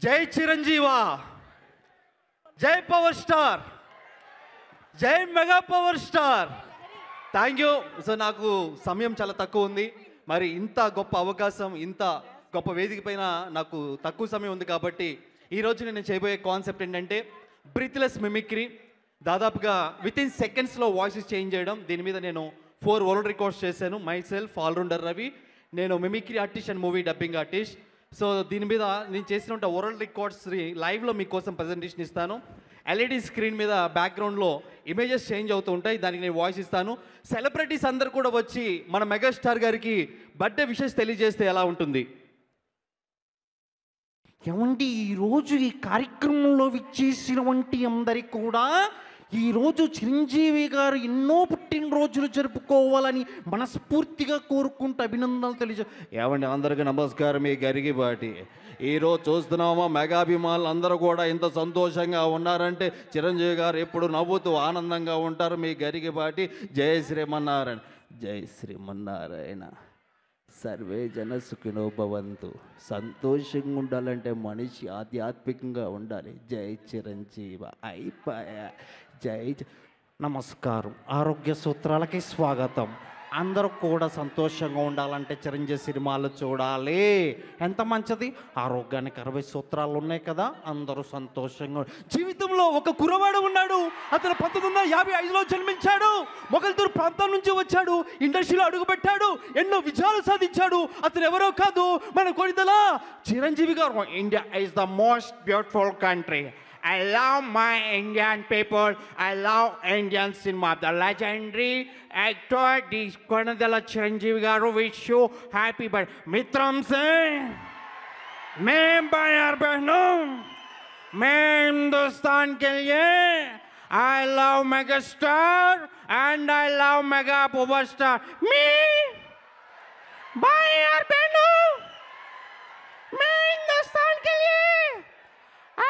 జై చిరంజీవా, జై power star, జై mega power star. Thank you. So నాకు సమయం చాలా తక్కువ ఉంది, మరి ఇంత గొప్ప అవకాశం, ఇంత గొప్ప వేదిక పైన నాకు తక్కువ సమయం ఉంది కాబట్టి ఈరోజు నేను చేయబోయే కాన్సెప్ట్ ఏంటంటే బ్రీత్లెస్ మిమిక్రీ. దాదాపుగా వితిన్ సెకండ్స్లో వాయిసెస్ చేంజ్ చేయడం. దీని మీద నేను 4 వరల్డ్ రికార్డ్స్ చేశాను. మై సెల్ఫ్ ఆల్రౌండర్ రవి, నేను mimicry artist and movie dubbing artist. So దీని మీద నేను చేసిన వరల్డ్ రికార్డ్స్ లైవ్లో మీకోసం ప్రజెంటేషన్ ఇస్తాను. ఎల్ఈడి స్క్రీన్ మీద బ్యాక్గ్రౌండ్లో ఇమేజెస్ చేంజ్ అవుతూ ఉంటాయి, దానికి నేను వాయిస్ ఇస్తాను. సెలబ్రిటీస్ అందరు కూడా వచ్చి మన మెగాస్టార్ గారికి బర్త్డే విషెస్ తెలియజేస్తే ఎలా ఉంటుంది? ఏమండి, ఈరోజు ఈ కార్యక్రమంలో విచ్చేసిన వంటి అందరికి కూడా ఈరోజు చిరంజీవి గారు ఎన్నో పుట్టినరోజులు జరుపుకోవాలని మనస్ఫూర్తిగా కోరుకుంటూ అభినందనలు ఏమండి అందరికీ నమస్కారం. మీ గరిగిపాటి ఈరోజు చూస్తున్నామా, మెగాభిమానులు అందరూ కూడా ఇంత సంతోషంగా ఉన్నారంటే చిరంజీవి గారు ఎప్పుడు నవ్వుతూ ఆనందంగా ఉంటారు. మీ గరిగిపాటి. జై శ్రీమన్నారాయణ. జై శ్రీమన్నారాయణ. సర్వే జన సుఖినో భవంతు. సంతోషంగా ఉండాలంటే మనిషి ఆధ్యాత్మికంగా ఉండాలి. జై చిరంజీవ. అయిపోయా. జై నమస్కారం. ఆరోగ్య సూత్రాలకి స్వాగతం. అందరూ కూడా సంతోషంగా ఉండాలంటే చిరంజీవి సినిమాలు చూడాలి. ఎంత మంచిది. ఆరోగ్యానికి 60 సూత్రాలు ఉన్నాయి కదా. అందరూ సంతోషంగా. జీవితంలో ఒక కుర్రవాడు ఉన్నాడు. అతను 1955లో జన్మించాడు. మొగల్తూరు ప్రాంతం నుంచి వచ్చాడు. ఇండస్ట్రీలో అడుగుపెట్టాడు. ఎన్నో విజయాలు సాధించాడు. అతను ఎవరో కాదు, మన కొనిదల చిరంజీవి గారు. India is the most beautiful country. I love my Indian people. I love Indian cinema. The legendary actor, the Konadala Chiranjeevi garu, wish you happy birthday. Mitram Singh, मैं भाइयों बहनों, मैं हिंदुस्तान के लिए I love megastar and I love mega power star. Me, भाइयों बहनों, मैं हिंदुस्तान के लिए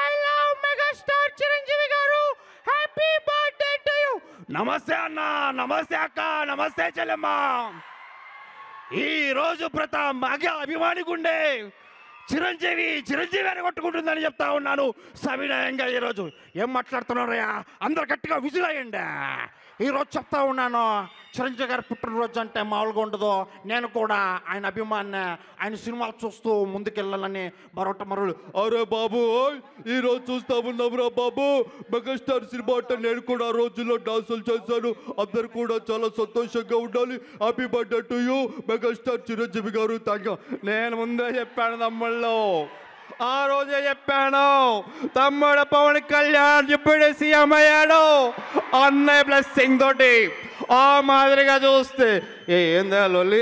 I love megastar చిరంజీవి గారు. Happy birthday to you. నమస్తే అన్న, నమస్తే అక్క, నమస్తే చెల్లెమ్మ. ఈరోజు మగా అభిమాని గుండె చిరంజీవి అని కొట్టుకుంటుందని చెప్తా ఉన్నాను సవినయంగా. ఈరోజు ఏం మాట్లాడుతున్నారయ్యా, అందరు గట్టిగా విజులయ్యండి. ఈరోజు చెప్తా ఉన్నాను, చిరంజీవి గారి పుట్టినరోజు అంటే మామూలుగా ఉండదు. నేను కూడా ఆయన అభిమాని, ఆయన సినిమాలు చూస్తూ ముందుకెళ్ళాలని మరొకటి అరే బాబు ఈరోజు చూస్తా ఉన్నాం రా బాబు, మెగాస్టార్ సినిమా అంటే నేను కూడా ఆ రోజుల్లో డాన్సులు చేశాను. అందరు కూడా చాలా సంతోషంగా ఉండాలి. Happy birthday to you megastar Chiranjeevi garu. Thank you. నేను ముందే చెప్పాను తమ్ముళ్ళు, ఆ రోజే చెప్పాను. తమ్ముడు పవన్ కళ్యాణ్ ఇప్పుడే సీఎం అయ్యాడు అన్నయ్య బ్లెస్సింగ్ తోటి. ఆ మాదిరిగా చూస్తే ఏందా లొల్లి.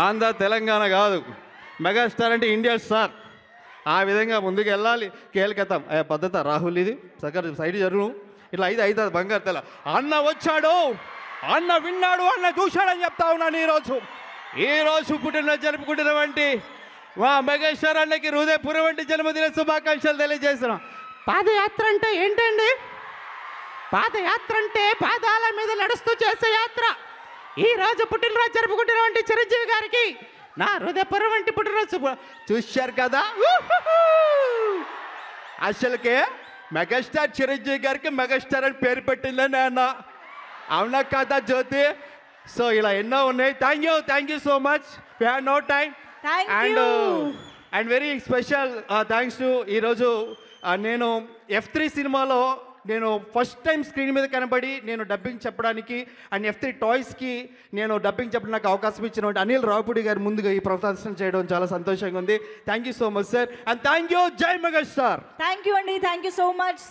ఆంధ్ర తెలంగాణ కాదు, మెగాస్టార్ అంటే ఇండియా స్టార్. ఆ విధంగా ముందుకు వెళ్ళాలి. కేల్కతాం పద్ధత రాహుల్, ఇది సగర్ సైడ్ జరుగు. ఇట్లా అయితే బంగారు తెల. అన్న వచ్చాడు, అన్న విన్నాడు, అన్న చూశాడని చెప్తా ఉన్నాను. ఈరోజు పుట్టినరోజు జరుపుకుంటున్నటువంటి మా మెగాస్టార్ అన్నకి హృదయపూర్వక జన్మదిన శుభాకాంక్షలు తెలియజేస్తున్నాం. పాదయాత్ర అంటే ఏంటండి? పాదయాత్ర అంటే పాదాల మీద నడుస్తూ చేసే యాత్ర. ఈరోజు పుట్టినరోజు జరుపుకుంటున్నటువంటి చిరంజీవి గారికి నా హృదయపూర్వక పుట్టినరోజు. చూశారు కదా, అసలుకే మెగాస్టార్ చిరంజీవి గారికి మెగాస్టార్ అని పేరు పెట్టిందని అన్న. అవునా కదా జ్యోతి? సో ఇలా ఎన్నో ఉన్నాయి. Thank you so much. We have no time. And very special thanks to ఈరోజు నేను F3 సినిమాలో నేను ఫస్ట్ టైం స్క్రీన్ మీద కనబడి నేను డబ్బింగ్ చెప్పడానికి అండ్ F3 టాయ్స్కి నేను డబ్బింగ్ చెప్పడానికి నాకు అవకాశం ఇచ్చిన అనిల్ రావుపూడి గారు ముందుగా ఈ ప్రదర్శన చేయడం చాలా సంతోషంగా ఉంది. Thank you so much sir. And thank you. జై మెగాస్టార్. థ్యాంక్ యూ అండి. Thank you so much.